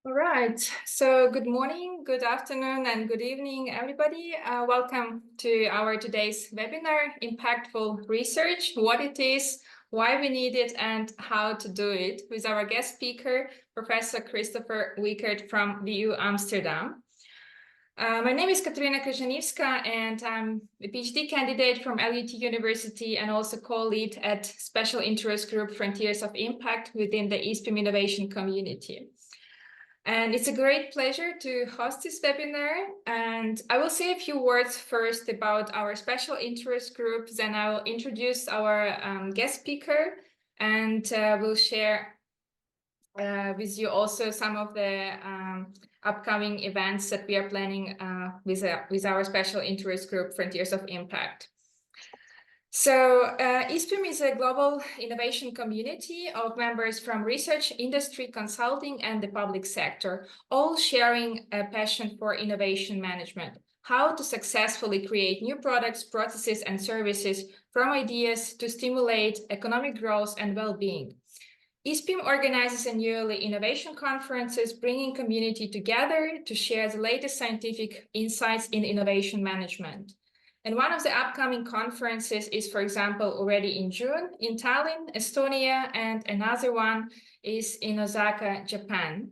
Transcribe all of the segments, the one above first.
All right, so good morning, good afternoon, and good evening, everybody. Welcome to our today's webinar, Impactful Research, what it is, why we need it, and how to do it, with our guest speaker, Professor Christopher Wickert from VU Amsterdam. My name is Katarina Krzyżaniewska, and I'm a PhD candidate from LUT University and also co-lead at Special Interest Group Frontiers of Impact within the ISPIM innovation community. And it's a great pleasure to host this webinar. And I will say a few words first about our special interest group, then I will introduce our guest speaker, and we'll share with you also some of the upcoming events that we are planning with our special interest group, Frontiers of Impact. So ISPIM is a global innovation community of members from research, industry, consulting, and the public sector, all sharing a passion for innovation management, how to successfully create new products, processes, and services from ideas to stimulate economic growth and well-being. ISPIM organizes annually innovation conferences, bringing community together to share the latest scientific insights in innovation management. And one of the upcoming conferences is, for example, already in June in Tallinn, Estonia, and another one is in Osaka, Japan.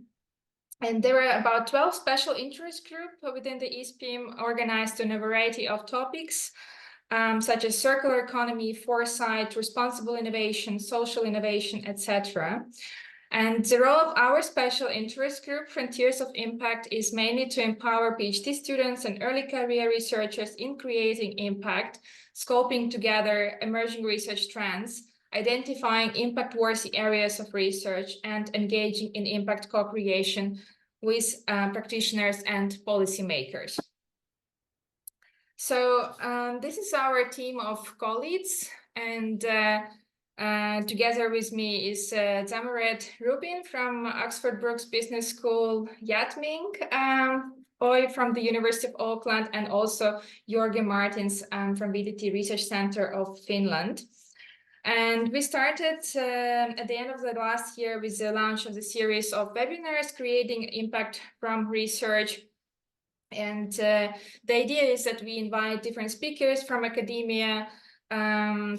And there are about 12 special interest groups within the ISPIM organized on a variety of topics, such as circular economy, foresight, responsible innovation, social innovation, etc. And the role of our special interest group, Frontiers of Impact, is mainly to empower PhD students and early career researchers in creating impact, scoping together emerging research trends, identifying impact-worthy areas of research, and engaging in impact co-creation with practitioners and policymakers. So this is our team of colleagues, and together with me is Zamaret Rubin from Oxford Brookes Business School, Yatming Oy from the University of Auckland, and also Jorge Martins from VTT Research Center of Finland. And we started at the end of the last year with the launch of the series of webinars, Creating Impact from Research. And the idea is that we invite different speakers from academia,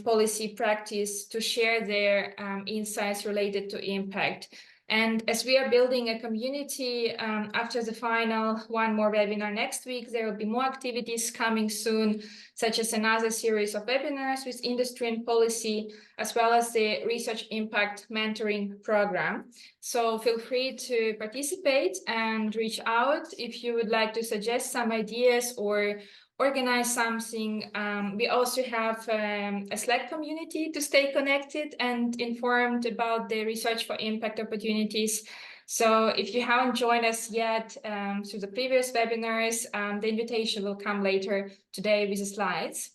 policy, practice to share their insights related to impact. And as we are building a community, after the final one more webinar next week, there will be more activities coming soon, such as another series of webinars with industry and policy, as well as the research impact mentoring program. So feel free to participate and reach out if you would like to suggest some ideas or organize something. We also have a Slack community to stay connected and informed about the research for impact opportunities. So if you haven't joined us yet through the previous webinars, the invitation will come later today with the slides.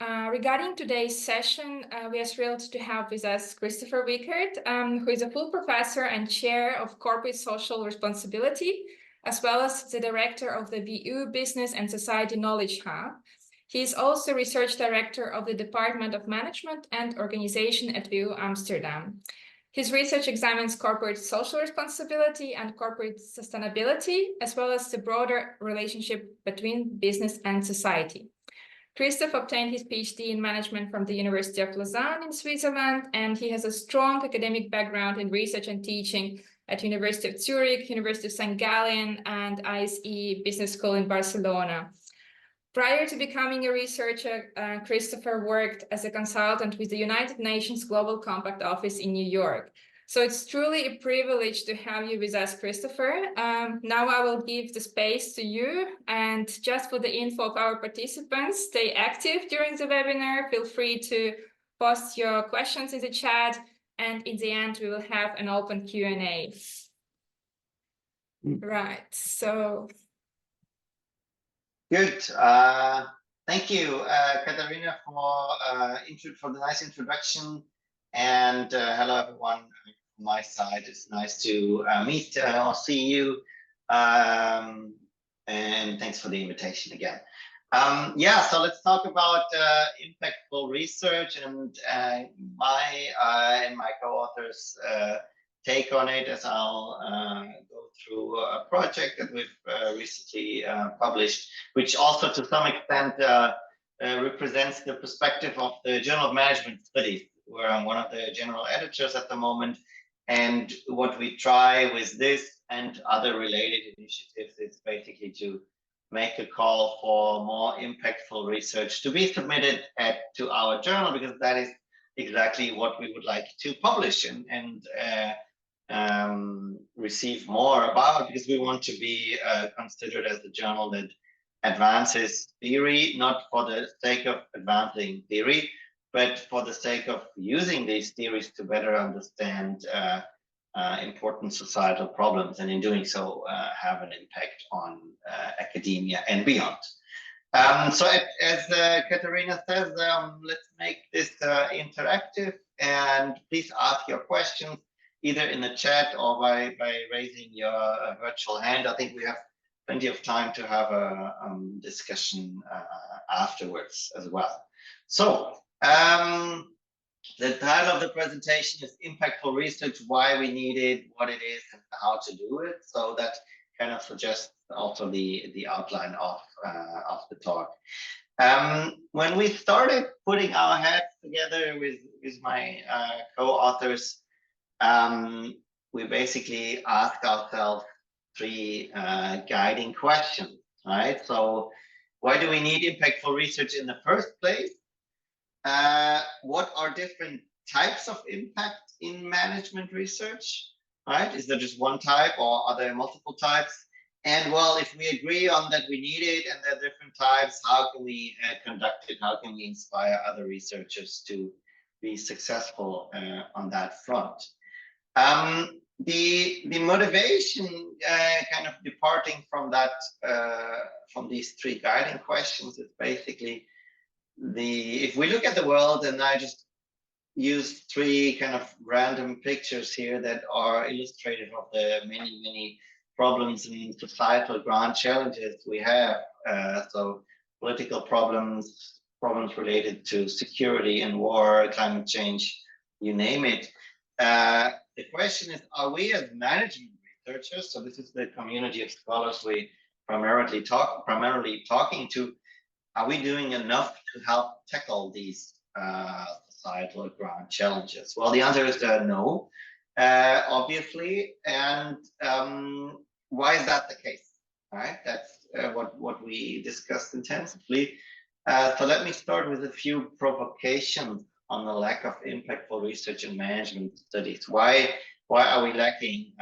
Regarding today's session, we are thrilled to have with us Christopher Wickert, who is a full professor and chair of corporate social responsibility, as well as the director of the VU Business and Society Knowledge Hub. He is also research director of the Department of Management and Organization at VU Amsterdam. His research examines corporate social responsibility and corporate sustainability, as well as the broader relationship between business and society. Christoph obtained his PhD in management from the University of Lausanne in Switzerland, and he has a strong academic background in research and teaching at University of Zurich, University of St. Gallen, and ISE Business School in Barcelona. Prior to becoming a researcher, Christopher worked as a consultant with the United Nations Global Compact Office in New York. So it's truly a privilege to have you with us, Christopher. Now I will give the space to you, and just for the info of our participants, stay active during the webinar. Feel free to post your questions in the chat, and in the end, we will have an open Q&A. Right, so. Good. Thank you, Katarina, for the nice introduction. And hello, everyone. From my side, it's nice to meet or see you. And thanks for the invitation again. Yeah, so let's talk about impactful research, and my co-authors take on it, as I'll go through a project that we've recently published, which also to some extent represents the perspective of the Journal of Management Studies, where I'm one of the general editors at the moment. And what we try with this and other related initiatives is basically to make a call for more impactful research to be submitted to our journal, because that is exactly what we would like to publish and receive more about, because we want to be considered as a journal that advances theory, not for the sake of advancing theory, but for the sake of using these theories to better understand important societal problems, and in doing so have an impact on academia and beyond. So as Katharina says, let's make this interactive, and please ask your questions either in the chat or by raising your virtual hand. I think we have plenty of time to have a discussion afterwards as well. So the title of the presentation is Impactful Research, Why We Need It, What It Is, and How to Do It. So that kind of suggests also the outline of the talk. When we started putting our heads together with my co-authors, we basically asked ourselves three guiding questions, right? So why do we need impactful research in the first place? What are different types of impact in management research, right? Is there just one type, or are there multiple types? And well, if we agree on that we need it and there are different types, how can we conduct it? How can we inspire other researchers to be successful on that front? The motivation kind of departing from that, from these three guiding questions is basically if we look at the world, and I just use three kind of random pictures here that are illustrative of the many problems and societal grand challenges we have. So political problems related to security and war, climate change, you name it. The question is, are we as management researchers, so this is the community of scholars we primarily talking to, are we doing enough to help tackle these societal grand challenges? Well, the answer is no, obviously. And why is that the case? All right, that's what we discussed intensively. So let me start with a few provocations on the lack of impactful research in management studies. Why are we lacking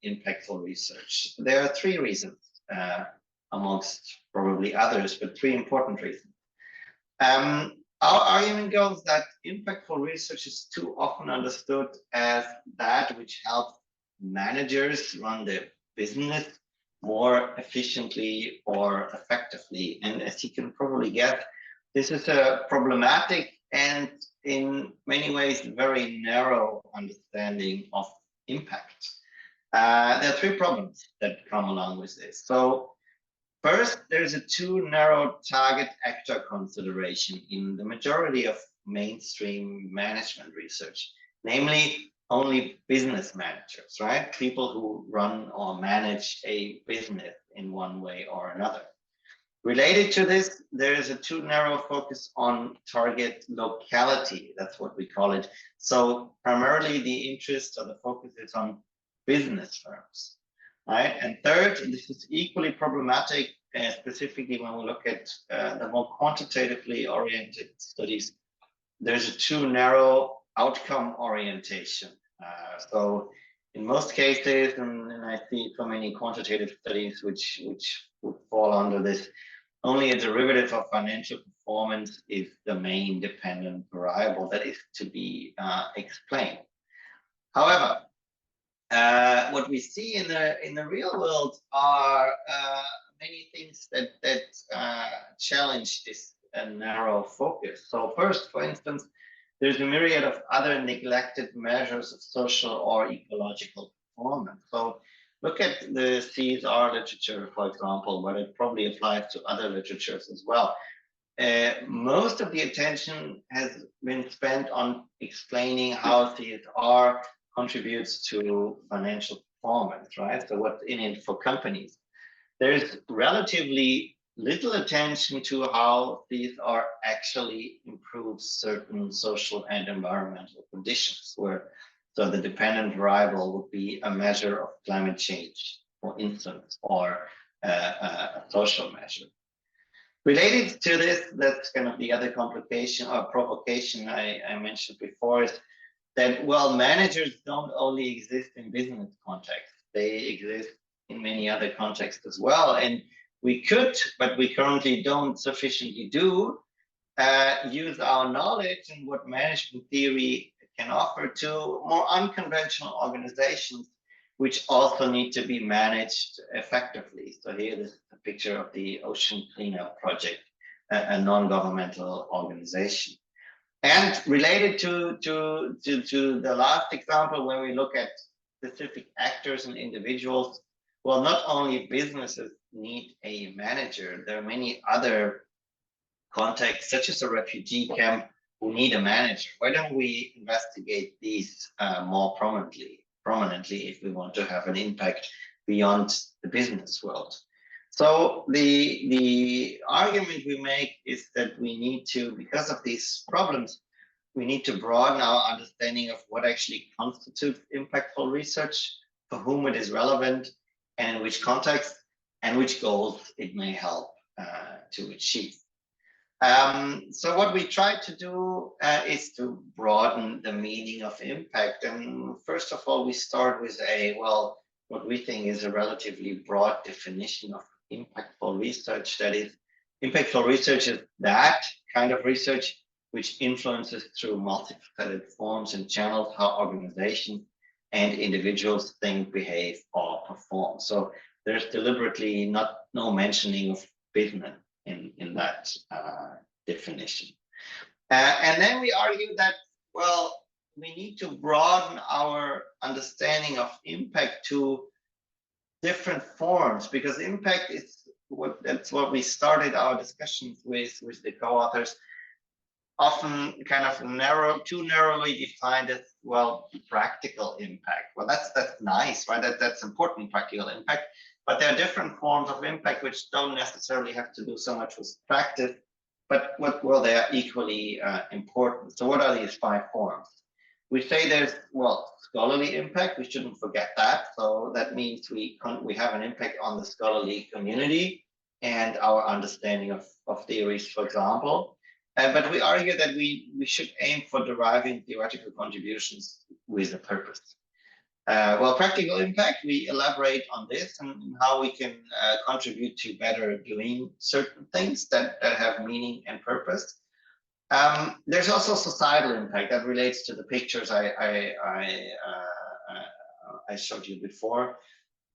impactful research? There are three reasons, amongst probably others, but three important reasons. Our argument goes that impactful research is too often understood as that which helps managers run their business more efficiently or effectively. And as you can probably guess, this is a problematic and in many ways very narrow understanding of impact. There are three problems that come along with this. So first, there's a too narrow target actor consideration in the majority of mainstream management research, namely only business managers, right? People who run or manage a business in one way or another. Related to this, there is a too narrow focus on target locality. That's what we call it. So primarily the interest or the focus is on business firms, right? And third, this is equally problematic, specifically when we look at the more quantitatively oriented studies. There's a too narrow outcome orientation. So in most cases, and I see so many quantitative studies which would fall under this, only a derivative of financial performance is the main dependent variable that is to be explained. However, what we see in the real world are many things that challenge this narrow focus. So first, for instance, there's a myriad of other neglected measures of social or ecological performance. So look at the CSR literature, for example, but it probably applies to other literatures as well. Most of the attention has been spent on explaining how CSR contributes to financial performance, right? So what's in it for companies? There's relatively little attention to how these are actually improve certain social and environmental conditions, where so the dependent variable would be a measure of climate change, for instance, or a social measure. Related to this, that's kind of the other complication or provocation I mentioned before, is that, well, managers don't only exist in business contexts, they exist in many other contexts as well. And we could, but we currently don't sufficiently do, use our knowledge and what management theory can offer to more unconventional organizations, which also need to be managed effectively. So here is a picture of the Ocean Cleanup Project, a non-governmental organization. And related to the last example, when we look at specific actors and individuals, well, not only businesses need a manager, there are many other contexts, such as a refugee camp, who need a manager. Why don't we investigate these more prominently if we want to have an impact beyond the business world? So the argument we make is that we need to, because of these problems, we need to broaden our understanding of what actually constitutes impactful research, for whom it is relevant, and in which context, and which goals it may help to achieve. So what we try to do is to broaden the meaning of impact. And first of all, we start with what we think is a relatively broad definition of impactful research. That is, impactful research is that kind of research which influences through multifaceted forms and channels how organizations and individuals think, behave, or perform. So there's deliberately no mentioning of business in that definition. And then we argue that, well, we need to broaden our understanding of impact to different forms, because impact is that's what we started our discussions with the co-authors, often kind of too narrowly defined as, well, practical impact. Well, that's nice, right? That's important, practical impact. But there are different forms of impact which don't necessarily have to do so much with practice, but they are equally important. So what are these 5 forms? We say there's, well, scholarly impact. We shouldn't forget that. So that means we have an impact on the scholarly community and our understanding of theories, for example. But we argue that we should aim for deriving theoretical contributions with a purpose. Well, practical impact, we elaborate on this and how we can contribute to better doing certain things that have meaning and purpose. There's also societal impact that relates to the pictures I showed you before,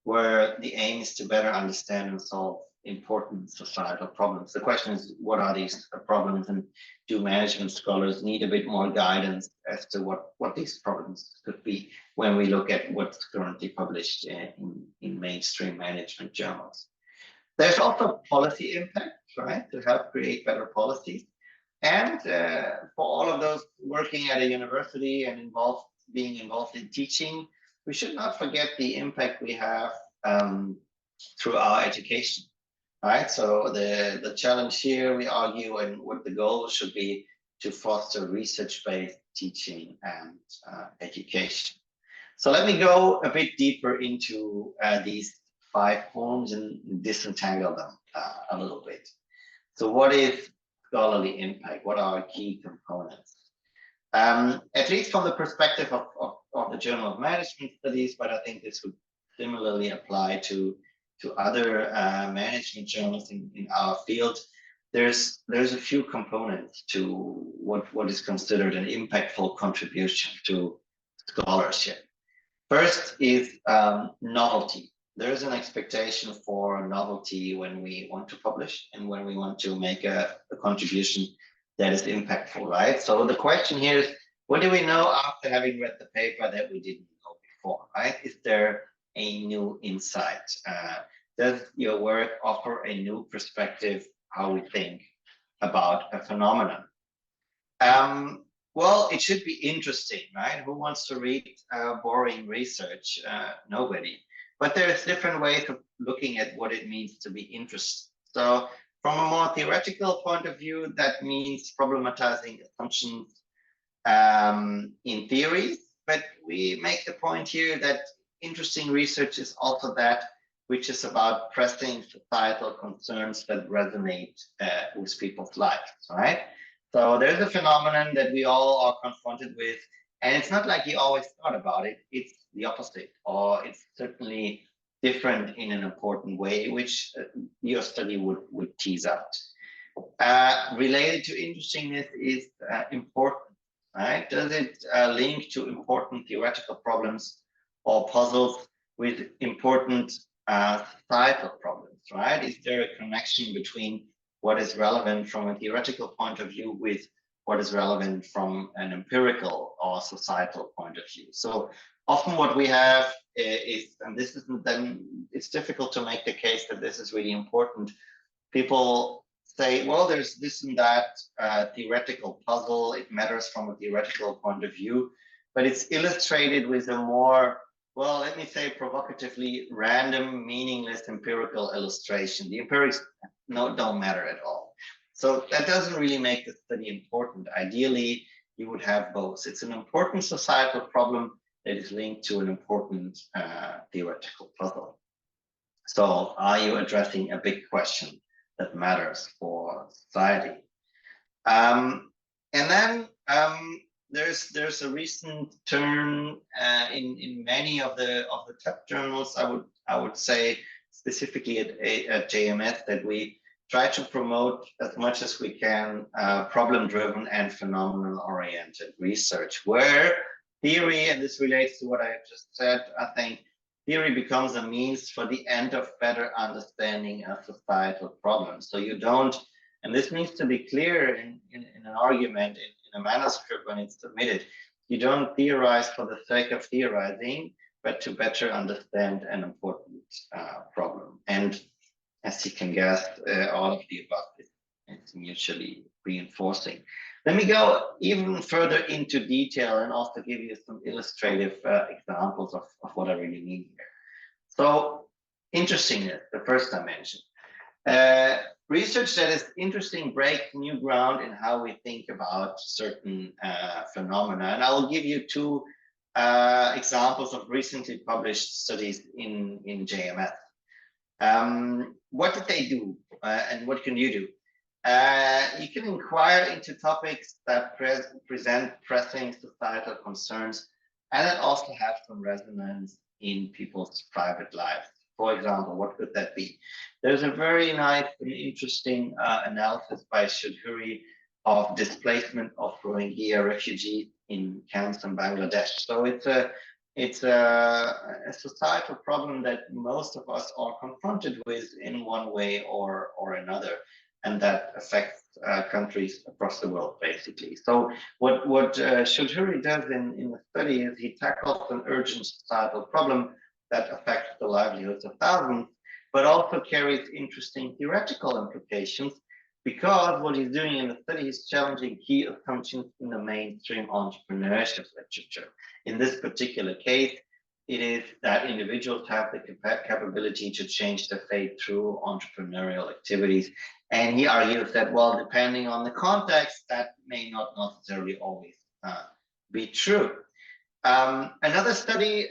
where the aim is to better understand and solve important societal problems. The question is, what are these problems, and do management scholars need a bit more guidance as to what these problems could be when we look at what's currently published in mainstream management journals? There's also policy impact, right, to help create better policies. And for all of those working at a university and being involved in teaching, we should not forget the impact we have through our education. Right, so the challenge here, we argue, and what the goal should be, to foster research-based teaching and education. So let me go a bit deeper into these 5 forms and disentangle them a little bit. So what is scholarly impact? What are key components? At least from the perspective of the Journal of Management Studies, but I think this would similarly apply to other management journals in our field, there's a few components to what is considered an impactful contribution to scholarship. First is novelty. There's an expectation for novelty when we want to publish and when we want to make a contribution that is impactful, right? So the question here is, what do we know after having read the paper that we didn't know before, right? Is there a new insight? Does your work offer a new perspective how we think about a phenomenon? Well, it should be interesting, right? Who wants to read boring research? Nobody. But there's different ways of looking at what it means to be interesting. So from a more theoretical point of view, that means problematizing assumptions in theories. But we make the point here that interesting research is also that which is about pressing societal concerns that resonate with people's lives, right? So there's a phenomenon that we all are confronted with, and it's not like you always thought about it. It's the opposite, or it's certainly different in an important way, which your study would tease out. Related to interestingness is important, right? Does it link to important theoretical problems or puzzles with important societal problems, right? Is there a connection between what is relevant from a theoretical point of view with what is relevant from an empirical or societal point of view? So often what we have is, and this isn't then, it's difficult to make the case that this is really important. People say, well, there's this and that theoretical puzzle, it matters from a theoretical point of view, but it's illustrated with a more, well, let me say provocatively, random, meaningless empirical illustration. The empirics don't matter at all. So that doesn't really make the study important. Ideally, you would have both. It's an important societal problem that is linked to an important theoretical puzzle. So are you addressing a big question that matters for society? And then there's a recent turn in many of the top journals. I would say specifically at JMS that we try to promote as much as we can problem-driven and phenomenon-oriented research, where theory, and this relates to what I just said, I think theory becomes a means for the end of better understanding of societal problems. So you don't, and this needs to be clear in an argument, in a manuscript when it's submitted, you don't theorize for the sake of theorizing, but to better understand an important problem. And as you can guess, all of the above is mutually reinforcing. Let me go even further into detail and also give you some illustrative examples of what I really mean here. So interestingness, the first dimension. Research that is interesting breaks new ground in how we think about certain phenomena. And I will give you two examples of recently published studies in JMS. What did they do and what can you do? You can inquire into topics that present pressing societal concerns and that also have some resonance in people's private lives. For example, what could that be? There's a very nice and interesting analysis by Choudhury of displacement of Rohingya refugees in camps in Bangladesh. So it's a societal problem that most of us are confronted with in one way or another, and that affects countries across the world, basically. So what Choudhury does in the study is he tackles an urgent societal problem that affects the livelihoods of thousands, but also carries interesting theoretical implications because what he's doing in the study is challenging key assumptions in the mainstream entrepreneurship literature. In this particular case, it is that individuals have the capability to change their fate through entrepreneurial activities. And he argues that, well, depending on the context, that may not necessarily always be true. Another study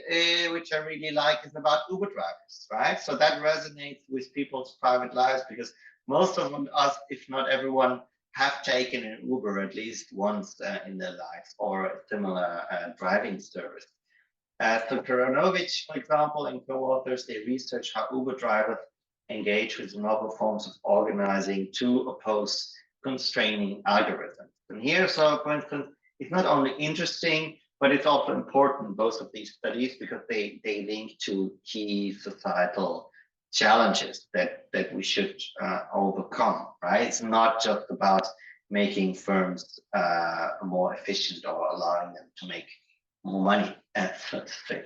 which I really like is about Uber drivers, right? So that resonates with people's private lives because most of us, if not everyone, have taken an Uber at least once in their lives or a similar driving service. So Karanovich, for example, and co-authors, they research how Uber drivers engage with novel forms of organizing to oppose constraining algorithms. And here, so for instance, it's not only interesting, but it's also important, both of these studies, because they link to key societal challenges that we should overcome, right? It's not just about making firms more efficient or allowing them to make more money, so to say.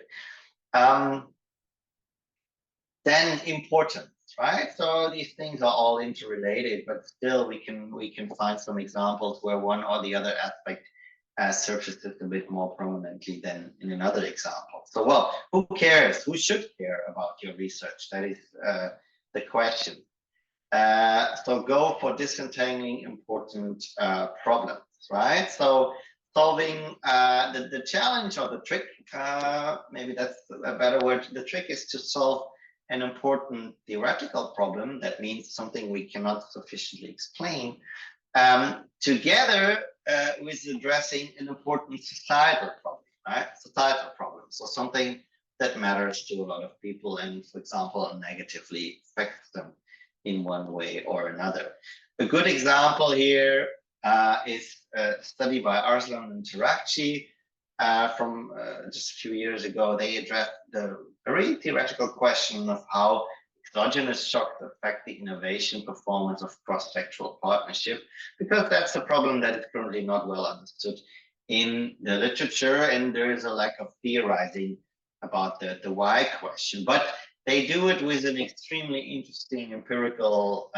Then importance, right? So these things are all interrelated, but still we can find some examples where one or the other aspect surfaces a bit more prominently than in another example. So, well, who cares? Who should care about your research? That is the question. So go for disentangling important problems, right? So solving the challenge or the trick, maybe that's a better word. The trick is to solve an important theoretical problem. That means something we cannot sufficiently explain, together with addressing an important societal problem, right? Societal problem. So something that matters to a lot of people and, for example, negatively affects them in one way or another. A good example here is a study by Arslan and Tarakci from just a few years ago. They addressed the very theoretical question of how exogenous shocks affect the innovation performance of cross-sectoral partnership, because that's a problem that is currently not well understood in the literature, and there is a lack of theorizing about the why question. But they do it with an extremely interesting empirical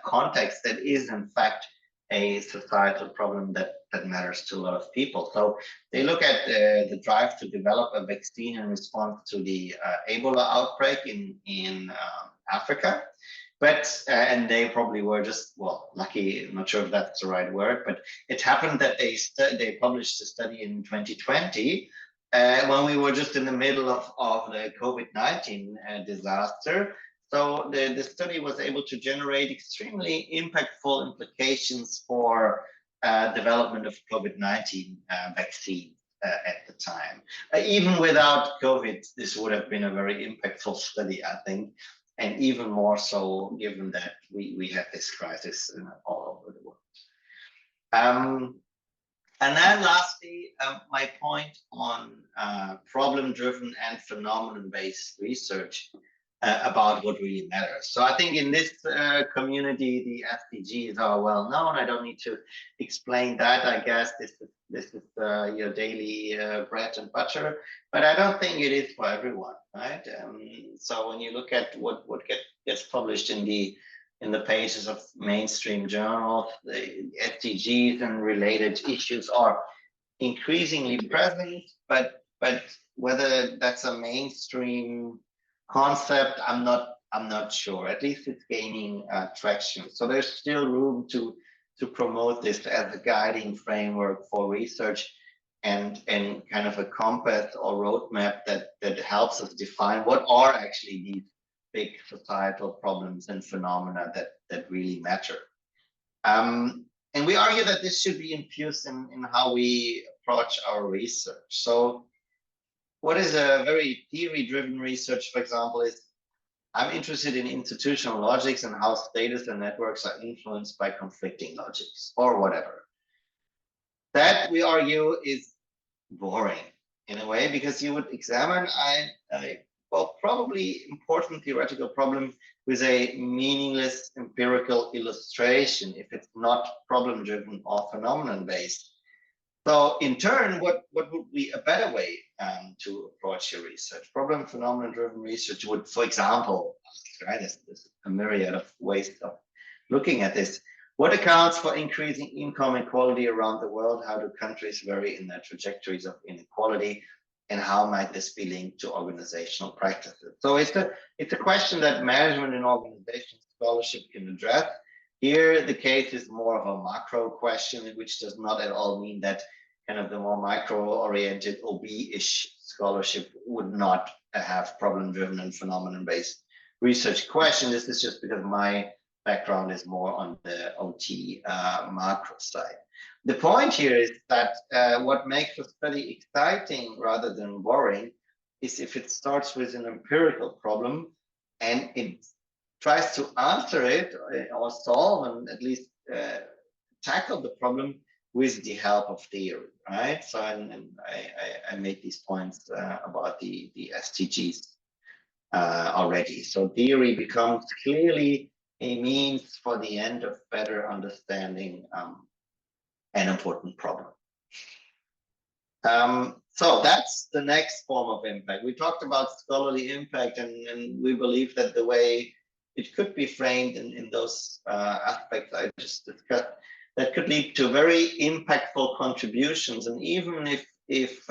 context that is, in fact, a societal problem that matters to a lot of people. So they look at the drive to develop a vaccine in response to the Ebola outbreak in Africa. But, and they probably were just, well, lucky, I'm not sure if that's the right word, but it happened that they published a study in 2020 when we were just in the middle of the COVID-19 disaster. So the study was able to generate extremely impactful implications for development of COVID-19 vaccine at the time. Even without COVID, this would have been a very impactful study, I think, and even more so given that we had this crisis all over the world. And then lastly, my point on problem-driven and phenomenon-based research about what really matters. So I think in this community, the SDGs are well known. I don't need to explain that. I guess this is your daily bread and butter, but I don't think it is for everyone, right? So when you look at what gets published in the pages of mainstream journals, the SDGs and related issues are increasingly present, but whether that's a mainstream concept, I'm not sure. At least it's gaining traction. So there's still room to promote this as a guiding framework for research and kind of a compass or roadmap that helps us define what are actually these big societal problems and phenomena that really matter. And we argue that this should be infused in how we approach our research. So what is a very theory-driven research, for example, is I'm interested in institutional logics and how status and networks are influenced by conflicting logics or whatever. That, we argue, is boring in a way, because you would examine well, probably important theoretical problem with a meaningless empirical illustration if it's not problem-driven or phenomenon-based. So in turn, what would be a better way to approach your research? Problem phenomenon-driven research would, for example, right, there's a myriad of ways of looking at this. What accounts for increasing income inequality around the world? How do countries vary in their trajectories of inequality? And how might this be linked to organizational practices? So it's a question that management and organization scholarship can address. Here, the case is more of a macro question, which does not at all mean that kind of the more micro-oriented OB-ish scholarship would not have problem-driven and phenomenon-based research question. This is just because my background is more on the OT macro side. The point here is that what makes a study exciting rather than boring is if it starts with an empirical problem and it tries to answer it or solve and at least tackle the problem with the help of theory, right? So and I made these points about the SDGs already. So theory becomes clearly a means for the end of better understanding an important problem. So that's the next form of impact. We talked about scholarly impact, and we believe that the way it could be framed in those aspects I just discussed that could lead to very impactful contributions. And even if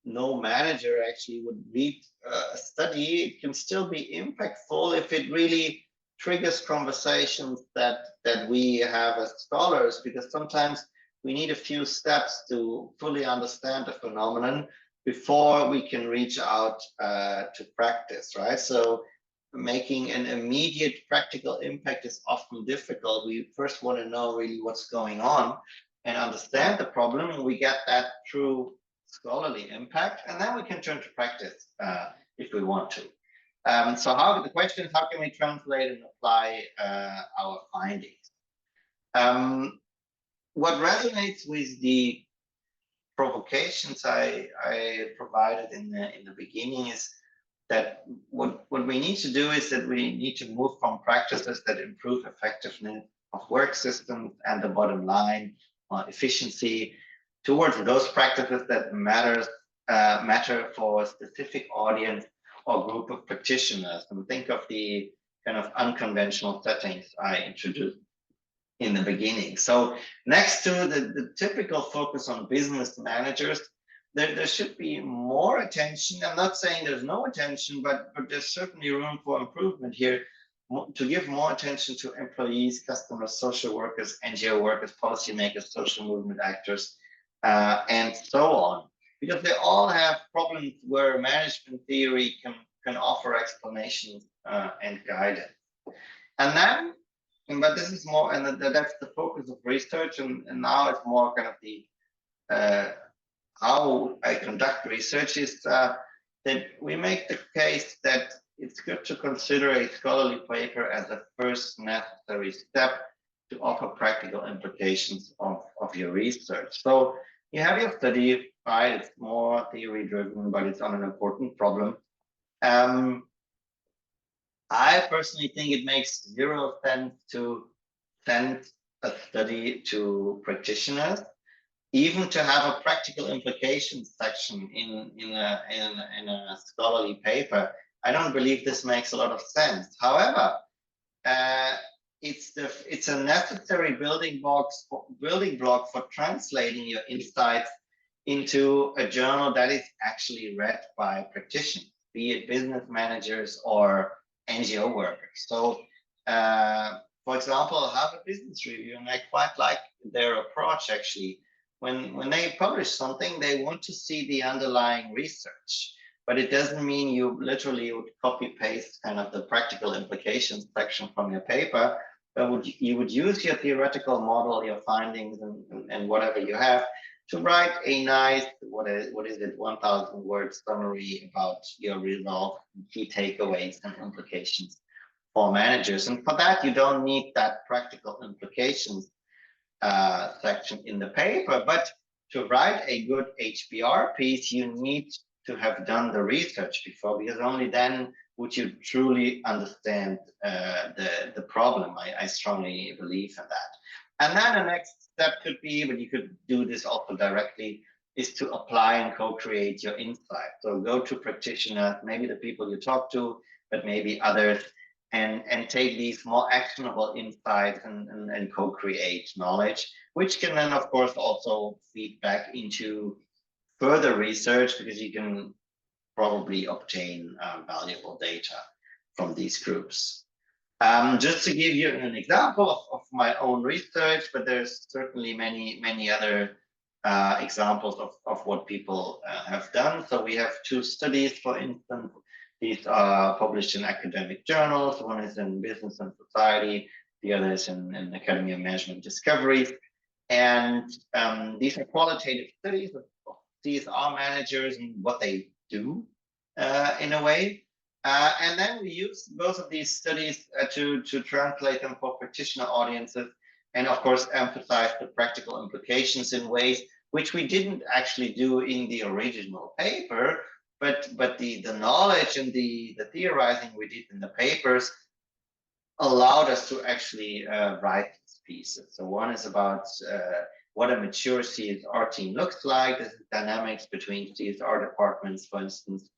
no manager actually would read a study, it can still be impactful if it really triggers conversations that we have as scholars, because sometimes we need a few steps to fully understand the phenomenon before we can reach out to practice, right? So making an immediate practical impact is often difficult. We first want to know really what's going on and understand the problem, and we get that through scholarly impact, and then we can turn to practice if we want to. So the question is, how can we translate and apply our findings? What resonates with the provocations I provided in the beginning is that what we need to do is that we need to move from practices that improve effectiveness of work systems and the bottom line, efficiency, towards those practices that matter for a specific audience or group of practitioners. And think of the kind of unconventional settings I introduced in the beginning. So next to the typical focus on business managers, there should be more attention. I'm not saying there's no attention, but there's certainly room for improvement here, to give more attention to employees, customers, social workers, NGO workers, policymakers, social movement actors, and so on. Because they all have problems where management theory can offer explanations and guidance. And then, but this is more, and that's the focus of research, and now it's more kind of the how I conduct research is that we make the case that it's good to consider a scholarly paper as a first necessary step to offer practical implications of your research. So you have your study, right? It's more theory driven, but it's on an important problem. I personally think it makes zero sense to send a study to practitioners, even to have a practical implications section in a scholarly paper. I don't believe this makes a lot of sense. However, it's a necessary building block for translating your insights into a journal that is actually read by practitioners, be it business managers or NGO workers. So, for example, Harvard Business Review, and I quite like their approach actually. When they publish something, they want to see the underlying research, but it doesn't mean you literally would copy paste kind of the practical implications section from your paper, but you would use your theoretical model, your findings, and whatever you have to write a nice, what is it, 1,000 word summary about your result, key takeaways and implications for managers. And for that, you don't need that practical implications section in the paper, but to write a good HBR piece, you need to have done the research before, because only then would you truly understand the problem. I strongly believe in that. And then the next step could be, but you could do this also directly, is to apply and co-create your insight. So go to practitioners, maybe the people you talk to, but maybe others, and take these more actionable insights and co-create knowledge, which can then, of course, also feed back into further research, because you can probably obtain valuable data from these groups. Just to give you an example of my own research, but there's certainly many other examples of what people have done. So we have two studies, for instance. These are published in academic journals. One is in Business and Society, the other is in Academy of Management Discoveries. And these are qualitative studies of CSR managers and what they do in a way. And then we use both of these studies to translate them for practitioner audiences, and of course emphasize the practical implications in ways which we didn't actually do in the original paper, but the knowledge and the theorizing we did in the papers allowed us to actually write these pieces. So one is about what a mature CSR team looks like. This is dynamics between CSR departments, for instance.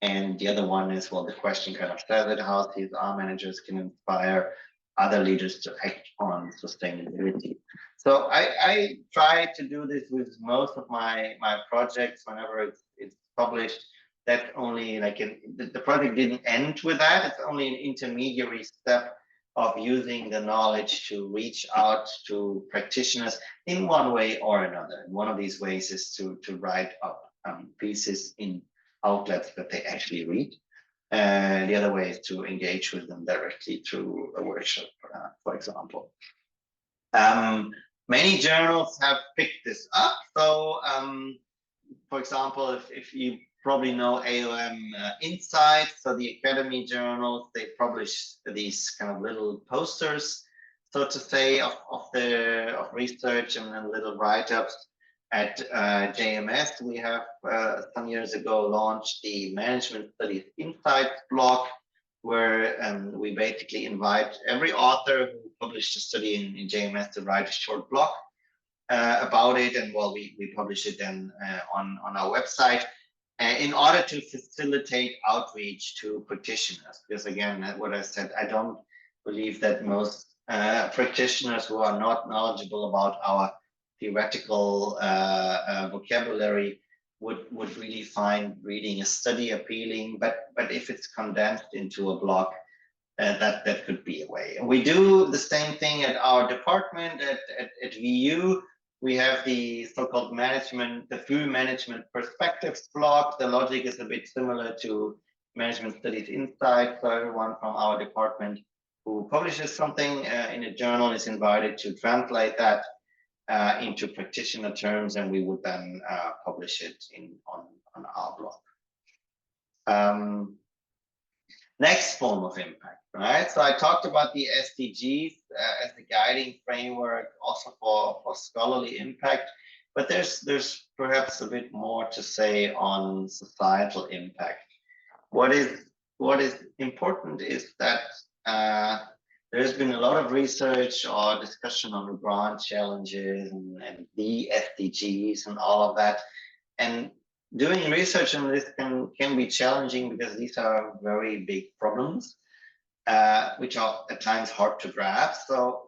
And the other one is, well, the question kind of says it, how CSR managers can inspire other leaders to act on sustainability. So I try to do this with most of my projects whenever it's published. That only like the project didn't end with that. It's only an intermediary step of using the knowledge to reach out to practitioners in one way or another. And one of these ways is to write up pieces in outlets that they actually read. The other way is to engage with them directly through a workshop, for example. Many journals have picked this up. So, for example, if you probably know AOM Insights, so the academy journals, they publish these kind of little posters, so to say, of research and then little write-ups. At JMS, we have some years ago launched the Management Studies Insights blog, where we basically invite every author who published a study in JMS to write a short blog about it, and well, we publish it then on our website in order to facilitate outreach to practitioners. Because again, what I said, I don't believe that most practitioners who are not knowledgeable about our theoretical vocabulary would really find reading a study appealing, but if it's condensed into a blog, that could be a way. And we do the same thing at our department at VU. We have the so-called the VU Management Perspectives blog. The logic is a bit similar to Management Studies Insight. So everyone from our department who publishes something in a journal is invited to translate that into practitioner terms, and we would then publish it on our blog. Next form of impact, right? So I talked about the SDGs as the guiding framework also for scholarly impact, but there's perhaps a bit more to say on societal impact. What is important is that there's been a lot of research or discussion on the grand challenges and the SDGs and all of that. And doing research on this can be challenging because these are very big problems, which are at times hard to grasp. So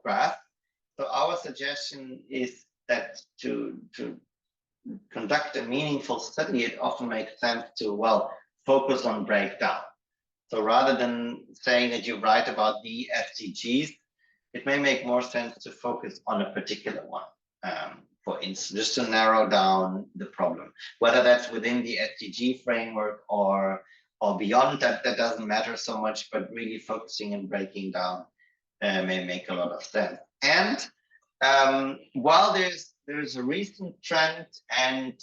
our suggestion is that to conduct a meaningful study, it often makes sense to, well, focus on breakdown. So rather than saying that you write about the SDGs, it may make more sense to focus on a particular one. For instance, just to narrow down the problem, whether that's within the SDG framework or beyond that doesn't matter so much, but really focusing and breaking down may make a lot of sense. And while there's a recent trend and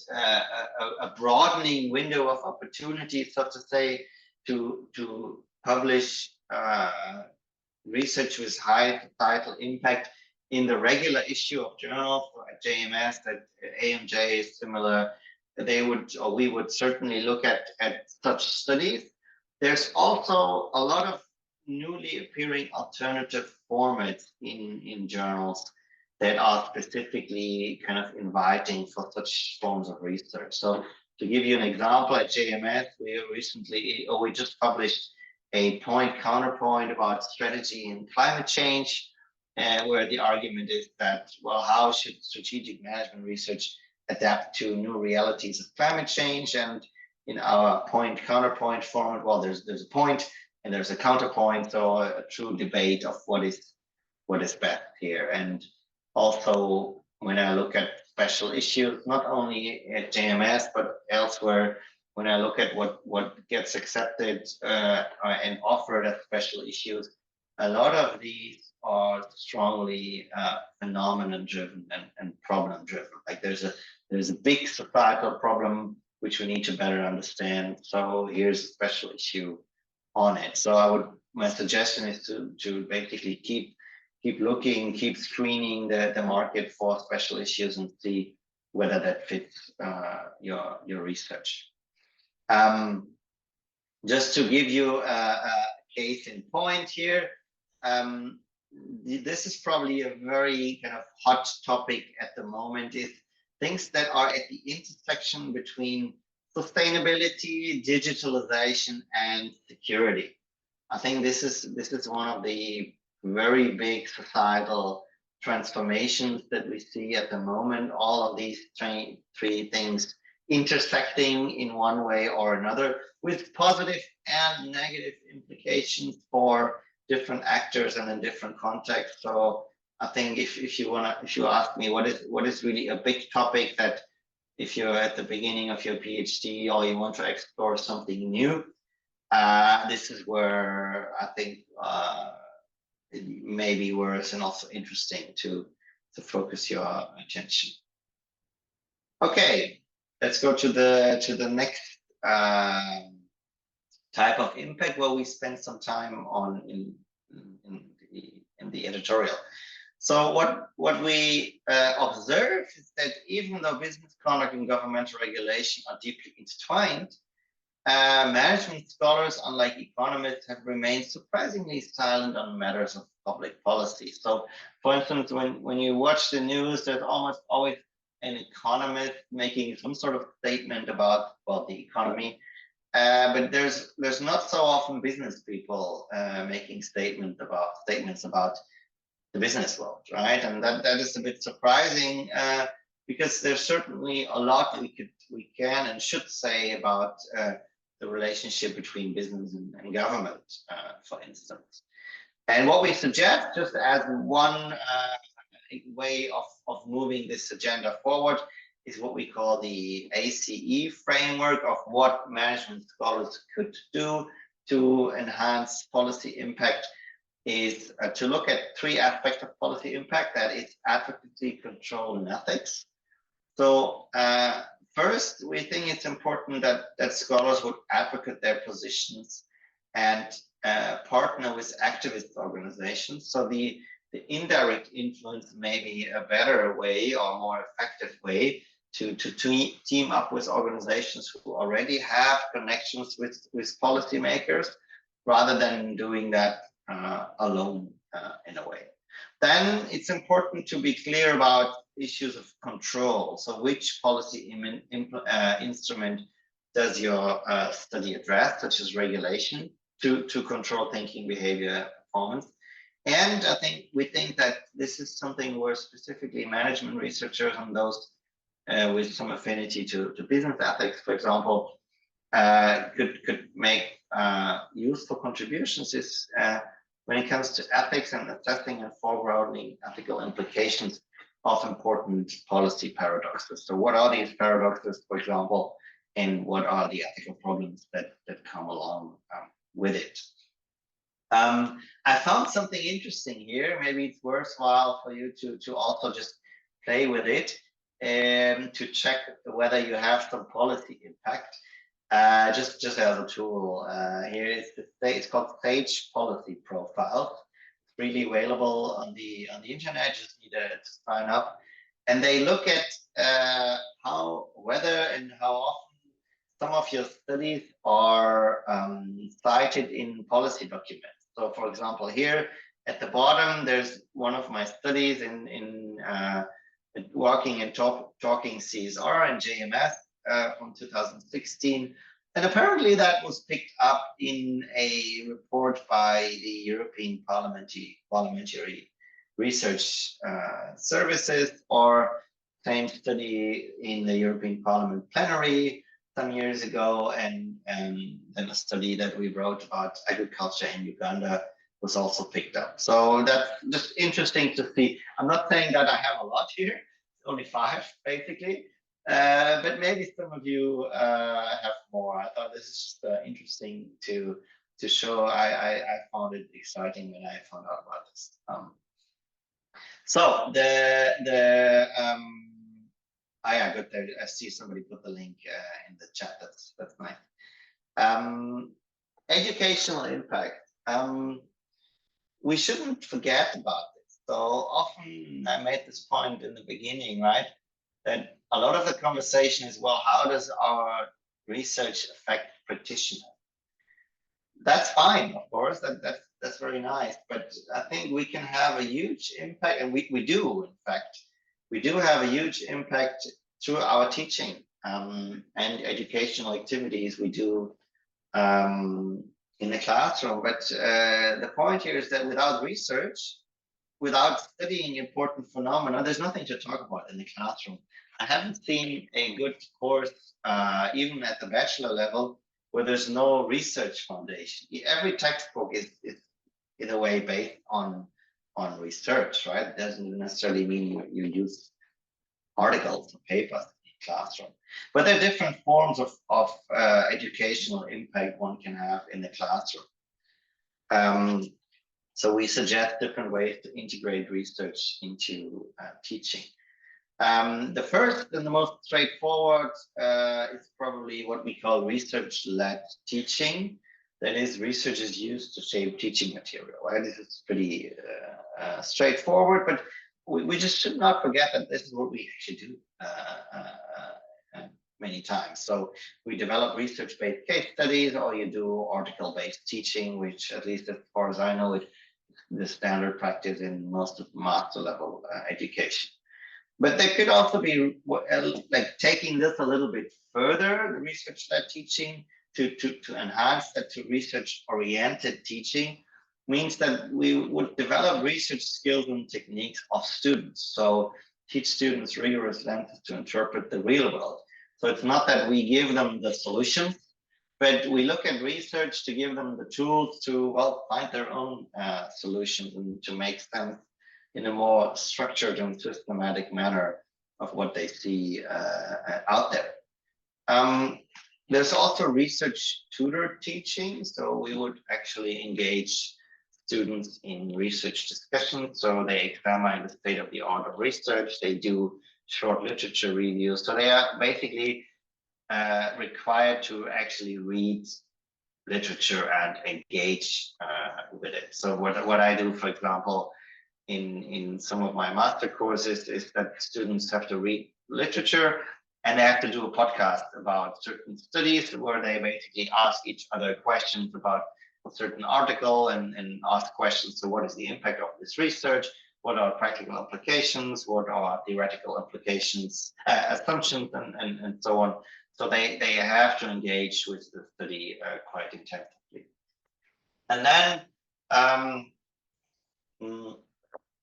a broadening window of opportunity, so to say, to publish research with high societal impact in the regular issue of journals, at JMS, that AMJ is similar. We would certainly look at such studies. There's also a lot of newly appearing alternative formats in journals that are specifically kind of inviting for such forms of research. So to give you an example, at JMS, we just published a point-counterpoint about strategy in climate change, where the argument is that, well, how should strategic management research adapt to new realities of climate change? And in our point-counterpoint format, well, there's a point and there's a counterpoint, so a true debate of what is best here. And also, when I look at special issues, not only at JMS, but elsewhere, when I look at what gets accepted and offered as special issues, a lot of these are strongly phenomenon-driven and problem-driven. Like there's a big societal problem which we need to better understand. So here's a special issue on it. So my suggestion is to basically keep looking, keep screening the market for special issues and see whether that fits your research. Just to give you a case in point here, this is probably a very kind of hot topic at the moment, is things that are at the intersection between sustainability, digitalization, and security. I think this is one of the very big societal transformations that we see at the moment, all of these three things intersecting in one way or another with positive and negative implications for different actors and in different contexts. So I think if you ask me what is really a big topic that if you're at the beginning of your PhD or you want to explore something new, this is where I think it may be worth and also interesting to focus your attention. Okay, let's go to the next type of impact where we spend some time on in the editorial. So what we observe is that even though business conduct and governmental regulation are deeply intertwined, management scholars, unlike economists, have remained surprisingly silent on matters of public policy. So, for instance, when you watch the news, there's almost always an economist making some sort of statement about the economy, but there's not so often business people making statements about the business world, right? And that is a bit surprising because there's certainly a lot we can and should say about the relationship between business and government, for instance. And what we suggest, just as one way of moving this agenda forward, is what we call the ACE framework of what management scholars could do to enhance policy impact, is to look at three aspects of policy impact, that is advocacy, control, and ethics. So first, we think it's important that scholars would advocate their positions and partner with activist organizations. So the indirect influence may be a better way or more effective way to team up with organizations who already have connections with policymakers, rather than doing that alone in a way. Then it's important to be clear about issues of control. So which policy instrument does your study address, such as regulation, to control thinking, behavior, performance? And we think that this is something where specifically management researchers and those with some affinity to business ethics, for example, could make useful contributions is when it comes to ethics and assessing and foregrounding ethical implications of important policy paradoxes. So what are these paradoxes, for example, and what are the ethical problems that come along with it? I found something interesting here. Maybe it's worthwhile for you to also just play with it and to check whether you have some policy impact. Just as a tool, here is it's called Sage Policy Profile. It's really available on the internet. Just need to sign up, and they look at whether and how often some of your studies are cited in policy documents. So, for example, here at the bottom, there's one of my studies in working and talking CSR and JMS from 2016. And apparently that was picked up in a report by the European Parliamentary Research Services, or same study in the European Parliament plenary some years ago, and then a study that we wrote about agriculture in Uganda was also picked up. So that's just interesting to see. I'm not saying that I have a lot here, it's only 5 basically, but maybe some of you have more. I thought this is just interesting to show. I found it exciting when I found out about this. So yeah, good. There, I see somebody put the link in the chat. That's nice. Educational impact. We shouldn't forget about this. So often I made this point in the beginning, right? That a lot of the conversation is, well, how does our research affect practitioners? That's fine, of course. That's very nice. But I think we can have a huge impact, and we do, in fact. We do have a huge impact through our teaching and educational activities we do in in the classroom. But the point here is that without research, without studying important phenomena, there's nothing to talk about in the classroom. I haven't seen a good course, even at the bachelor level, where there's no research foundation. Every textbook is in a way based on research, right? It doesn't necessarily mean you use articles or papers in the classroom, but there are different forms of educational impact one can have in the classroom. So we suggest different ways to integrate research into teaching. The first and the most straightforward is probably what we call research-led teaching. That is, research is used to shape teaching material. Right? This is pretty straightforward, but we just should not forget that this is what we actually do many times. So we develop research-based case studies, or you do article-based teaching, which, at least as far as I know, is the standard practice in most of master level education. But there could also be like taking this a little bit further, the research-led teaching, to enhance that to research-oriented teaching means that we would develop research skills and techniques of students. So teach students rigorous lenses to interpret the real world. So it's not that we give them the solutions, but we look at research to give them the tools to, well, find their own solutions and to make sense in a more structured and systematic manner of what they see out there. There's also research tutor teaching. So we would actually engage students in research discussions. So they examine the state of the art of research. They do short literature reviews. So they are basically required to actually read literature and engage with it. So what I do, for example, in some of my master courses is that students have to read literature and they have to do a podcast about certain studies where they basically ask each other questions about a certain article and ask questions. So what is the impact of this research? What are practical implications? What are theoretical implications, assumptions, and so on. So they have to engage with the study quite intensively. And then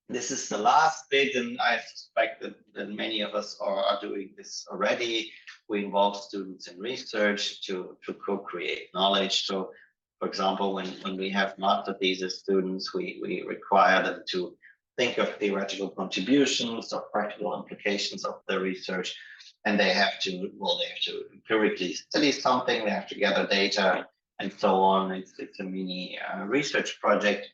this is the last bit, and I suspect that many of us are doing this already. We involve students in research to co-create knowledge. So, for example, when we have master thesis students, we require them to think of theoretical contributions or practical implications of their research, and they have to empirically study something. They have to gather data and so on. It's a mini research project.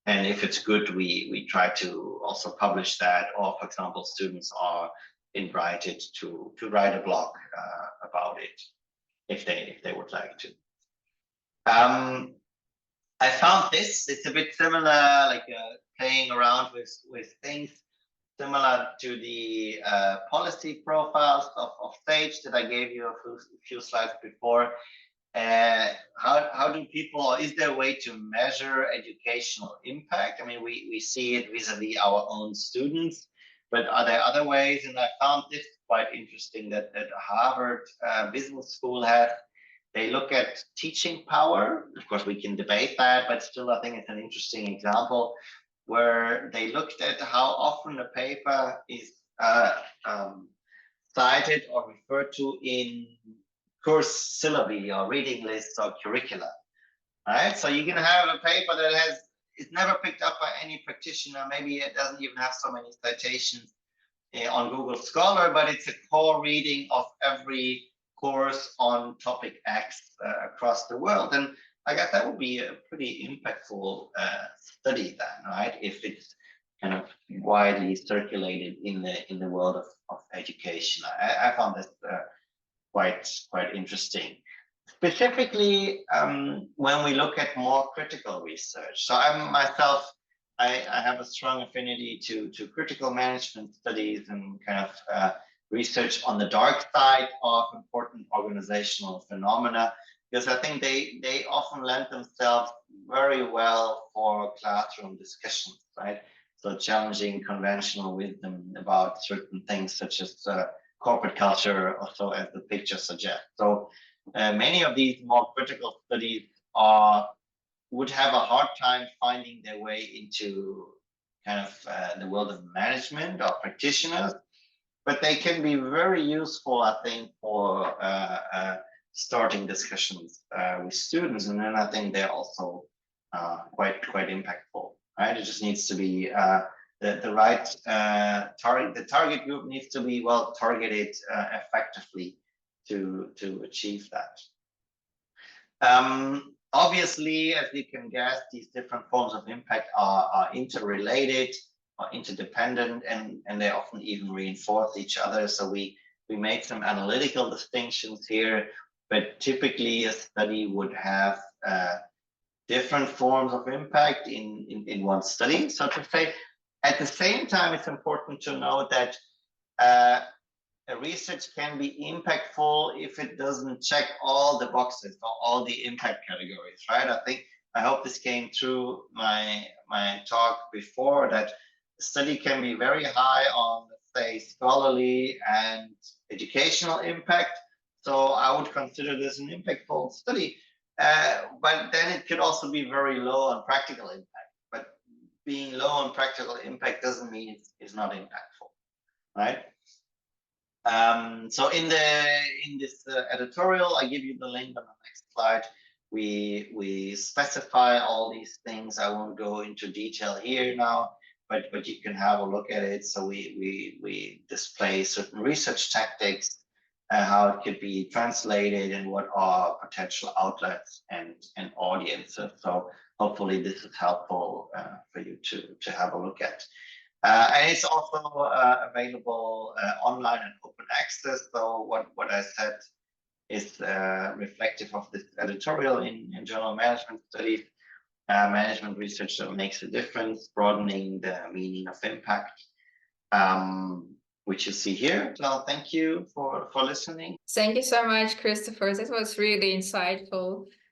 And if it's good, we try to also publish that. Or, for example, students are invited to write a blog about it if they would like to. I found this. It's a bit similar, like playing around with things similar to the policy profiles of SAGE that I gave you a few slides before. How do people, or is there a way to measure educational impact? I mean, we see it vis-a-vis our own students, but are there other ways? And I found this quite interesting that Harvard Business School has. They look at teaching power. Of course, we can debate that, but still, I think it's an interesting example where they looked at how often a paper is cited or referred to in course syllabi or reading lists or curricula, right? So you can have a paper that is never picked up by any practitioner. Maybe it doesn't even have so many citations on Google Scholar, but it's a core reading of every course on topic X across the world. And I guess that would be a pretty impactful study then, right? If it's kind of widely circulated in the world of education. I found this quite interesting. Specifically, when we look at more critical research. So I have a strong affinity to critical management studies and kind of research on the dark side of important organizational phenomena, because I think they often lend themselves very well for classroom discussions, right? So challenging conventional wisdom about certain things such as corporate culture, also as the picture suggests. So many of these more critical studies are would have a hard time finding their way into kind of the world of management or practitioners, but they can be very useful, I think, for starting discussions with students, and then I think they're also quite impactful. Right? It just needs to be the right target. The target group needs to be well targeted effectively to achieve that. Obviously, as you can guess, these different forms of impact are interrelated, are interdependent, and they often even reinforce each other. So we made some analytical distinctions here, but typically a study would have different forms of impact in one study, so to say. At the same time, it's important to note that a research can be impactful if it doesn't check all the boxes or all the impact categories, right? I hope this came through my talk before, that the study can be very high on, let's say, scholarly and educational impact. So I would consider this an impactful study, but then it could also be very low on practical impact. But being low on practical impact doesn't mean it's not impactful, right? So in this editorial, I give you the link on the next slide. We specify all these things. I won't go into detail here now, but you can have a look at it. So we display certain research tactics, how it could be translated, and what are potential outlets and audiences. So hopefully this is helpful for you to have a look at. And it's also available online and open access. So what I said is reflective of this editorial in Journal Management Studies, management research that makes a difference, broadening the meaning of impact, which you see here. So thank you for listening. Thank you so much, Christopher. That was really insightful.